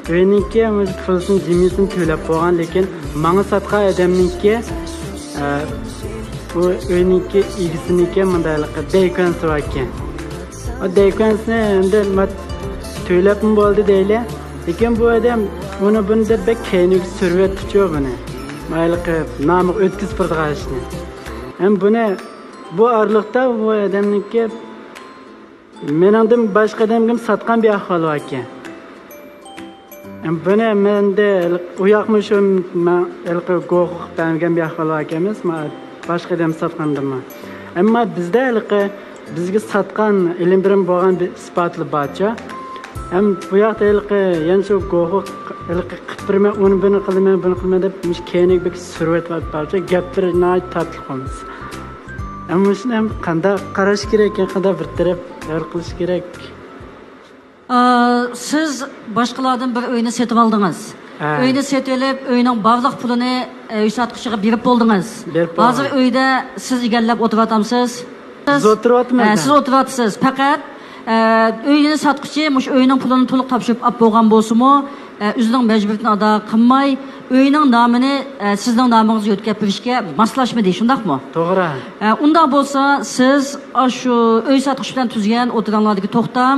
Öyniki pulsini jimisini to'lab qo'ygan, lekin menga sotgan odamniki bu öyniki egisiniki mundayliqi deykansi bor ekan. O deykansini endi to'labmi bo'ldi deyli, lekin bu odam bunda bek keyinga survatchi buni. Mayli qilib, nomi o'tkazib turgan ishni. Ham buni bu orliqda bu odamniki meningdan boshqa odamga sotgan bir ahvol bor ekan. Buni menda u yoqmi shu men go'q bergan bir ahvol bor ekanmiz, men boshqa odam sotgandimmi. Ammo bizda bizga sotgan ilm-bilim bo'lgan bir isbotli barcha. Ham bu yoqda yana shu go'q qipirma uni buni qilma deb keyinik bir survat barcha gapirni tatli qilamiz. Ammo shuni ham qanday qarash kerak ekan, qanday bir taraf hal qilish kerak. Siz boshqalardan bir uyni setib oldingiz. Uyni setilib, uyning bog'liq pulini uy sotqichiga berib bo'ldingiz. Hozir uyda siz egallab o'tiryapsiz. Siz o'tiryapsiz. Siz o'tiryapsiz. Faqat uyni sotqichi mush uyning pulini to'liq topshirib olib bo'lgan bo'lsa-mu, o'zining majburiyatini ado qilmay, uyning nomini sizning nomingizga o'tkazishga moslashmadi, shundaqmi? To'g'ri. Undan bo'lsa, siz shu uy sotqichi bilan tuzgan o'tiringlardagi to'xtam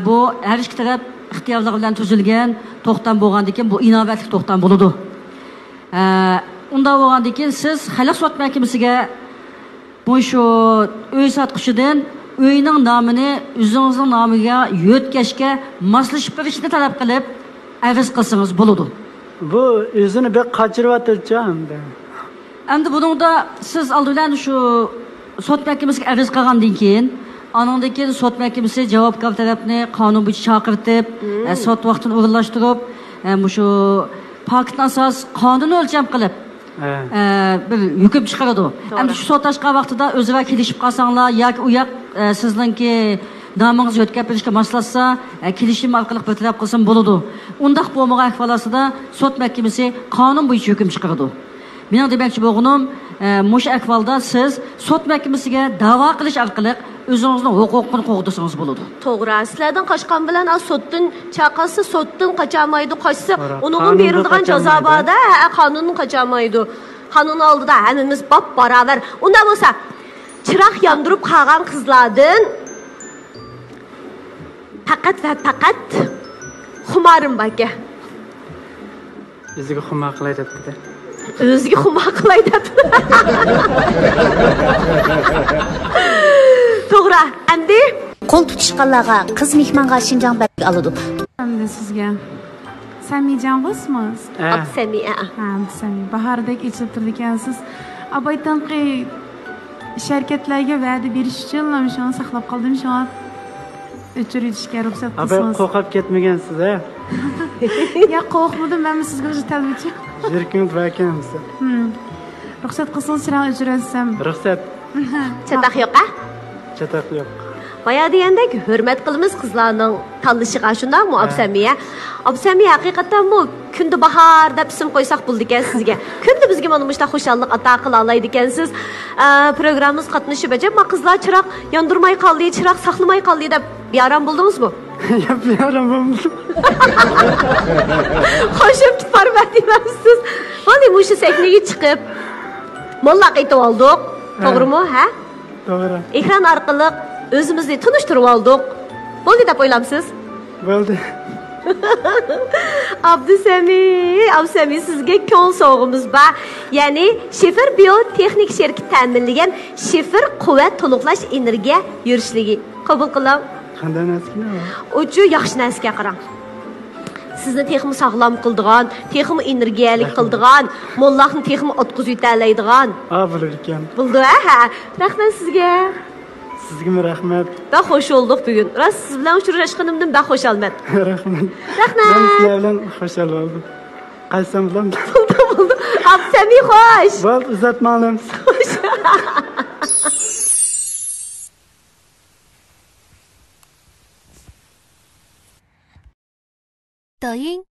bu her iki taraf ixtiyorlar bilan tuzilgan to'xtam bo'lgandan keyin bu inovatli to'xtam bo'ladi. Undan bo'lgandan keyin siz xalq sot mahkamasiga bu shu uy sotqichidan uyning nomini o'zingizning nomiga yo'tkashga moslashib berishni talab qilib arz qilsangiz bo'ladi. Bu o'zini bir qochiryapti endi. Endi buningda siz oldindan shu sot mahkamasiga arz qilgandan keyin anondan keyin sot mahkamasi javobgar tarafni qonun bo'yicha chaqirtib, sot vaqtini o'rinlashtirib, shu paktga asos qonunni o'lcham qilib bir hukm chiqaradi. Endi shu sotashgan vaqtida o'zaro kelishib qolsanglar yoki u yoq sizningki nomingizni o'tkazishga moslashsa, kelishim orqali bir taraf qilsin bo'ladi. Undaq bo'lmagan ahvolda sot mahkamasi qonun bo'yicha hukm chiqaradi. Mening demoqchi bo'lganim, mush ahvolda siz sot mahkamasiga da'vo qilish orqali o'zingizning huquqini qo'g'dirsangiz bo'ladi. To'g'ri. Sizlardan qochgan bilan sotdan chaqasi, sotdan qochamaydi, qochsa, uningga berilgan jazo borda, qonunni qochamaydi. Qonun oldida hammamiz bab-barobar. Unda bo'lsa, chiroq yondirib qolgan qizlardan faqat va faqat xumorim bor ekan. O'ziga xumor qilay debdi. O'ziga xumor qilay debdi. To'g'ri. Endi qo'l tutishganlarga qiz mehmonga Shinjang belgi oladi. Endi sizga Samijangiz? Samiya. Sami. Bahordek ichib turdi ekansiz. Abaytanqi sharkatlarga va'da berish uchun shuni saqlab qoldim, shuni o'chirishga ruxsat qilsangiz. Abay qo'rqib ketmagansiz, a? Ya qo'rqmadim, men sizga o'zi talbichi. Zirkint vakansiz. Ruxsat qilsangiz, chiroq o'chiratsam. Ruxsat. Chataq yo'q-a? Chataq yo'q. Baya degandek hurmat qilamiz qizlarning tanlashiga, shundaqmi Absamiya? Absamiya haqiqatan bu kunda bahor deb ism qo'ysak bo'ldi ekan sizga. Kunda bizga mana bunday xushallik ato qila oladi ekansiz. Programmamiz qatnashib ajab, ma qizlar chiroq yondirmay qoldi, chiroq saqlamay qoldi deb bearam bo'ldingizmi? Yo'q, bearam bo'lmadim. Qo'shib farmadimsiz. Mana bu shu sahnaga chiqib molla qaytib oldik. To'g'rimi, ha? To'g'ri. Ekran orqali o'zimizni tunishtirib oldik. Bo'ldi deb o'ylamsiz? Bo'ldi. Abdusami sizga kon sovg'imiz bor. Ya'ni Shifr biotexnik shirkati ta'minlagan Shifr quvvat to'liqlash energiya yurishligi. Qabul qilam. Qanday narsa? Uchu yaxshi narsaga qarang. Sizni texmi sog'lom qildigan, texmi energiyalik qildigan, mollahni texmi o'tkazib yetalaydigan. Bo'lar ekan. Bo'ldi, ha. Rahmat sizga. Sizga rahmat. Ben hoş olduk bugün. Rast siz bilan uchrashganimdan ben hoş almat. Rahmat. Rahmat. Ben sizlar bilan hoş aldım. Qaysam bilan? Bo'ldi. Absami hoş. Bo'l, uzatmalim. Hoş.抖音